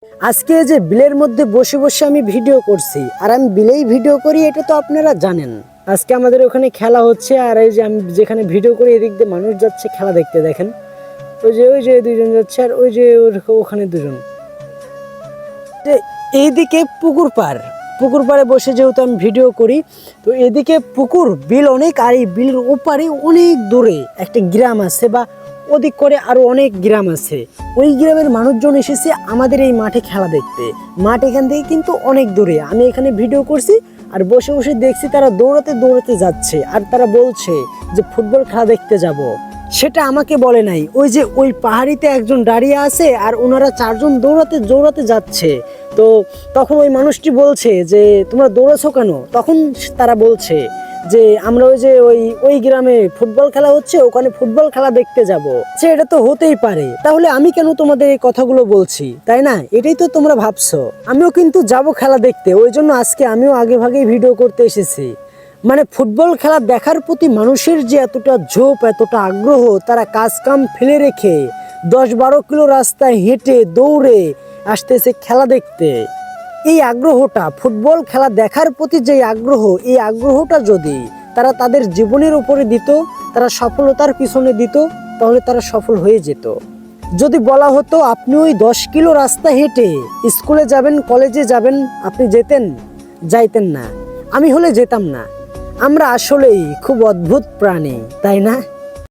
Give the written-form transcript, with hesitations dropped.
আজকে যে বিলের মধ্যে বসে বসে আমি ভিডিও করছি, আর আমি বিলেই ভিডিও করি, এটা তো আপনারা জানেন। আজকে আমাদের ওখানে খেলা হচ্ছে, আর এই যে আমি যেখানে ভিডিও করি এদিক দিয়ে মানুষ যাচ্ছে খেলা দেখতে। দেখেন ওই যে দুইজন যাচ্ছে, আর ওই যে ওখানে দুজন। এইদিকে পুকুর পাড়ে বসে যেহেতু আমি ভিডিও করি, তো এদিকে পুকুর বিল অনেক, আর এই বিলের ওপারে অনেক দূরে একটা গ্রাম আছে, বা ওদিক করে আরো অনেক গ্রাম আছে। ওই গ্রামের মানুষজন এসেছে আমাদের এই মাঠে খেলা দেখতে। মাঠ এখান থেকে কিন্তু অনেক দূরে। আমি এখানে ভিডিও করছি আর বসে বসে দেখছি তারা দৌড়াতে দৌড়াতে যাচ্ছে, আর তারা বলছে যে ফুটবল খেলা দেখতে যাব। সেটা আমাকে বলে নাই, ওই যে ওই পাহাড়িতে একজন দাঁড়িয়ে আছে আর ওনারা চারজন দৌড়াতে দৌড়াতে যাচ্ছে। তো তখন ওই মানুষটি বলছে যে তোমরা দৌড়াছো কেন? তখন তারা বলছে যে আমরা ওই যে ওই গ্রামে ফুটবল খেলা হচ্ছে, ওখানে ফুটবল খেলা দেখতে যাব। সে এটা তো হতেই পারে, তাহলে আমি কেন তোমাদের এই কথাগুলো বলছি, তাই না? এটাই তো তোমরা ভাবছো। আমিও কিন্তু যাব খেলা দেখতে, ওই জন্য আজকে আমিও আগে ভাগেই ভিডিও করতে এসেছি। মানে ফুটবল খেলা দেখার প্রতি মানুষের যে এতটা ঝোঁক, এতটা আগ্রহ, তারা কাজ কাম ফেলে রেখে 10-12 কিলো রাস্তায় হেঁটে দৌড়ে আসতেছে খেলা দেখতে। এই আগ্রহটা, ফুটবল খেলা দেখার প্রতি যে আগ্রহ, এই আগ্রহটা যদি তারা তাদের জীবনের উপরে দিত, তারা সফলতার পিছনে দিত, তাহলে তারা সফল হয়ে যেত। যদি বলা হতো আপনি ওই 10 কিলো রাস্তা হেঁটে স্কুলে যাবেন, কলেজে যাবেন, আপনি যেতেন? যাইতেন না। আমি হলে যেতাম না। আমরা আসলেই খুব অদ্ভুত প্রাণী, তাই না?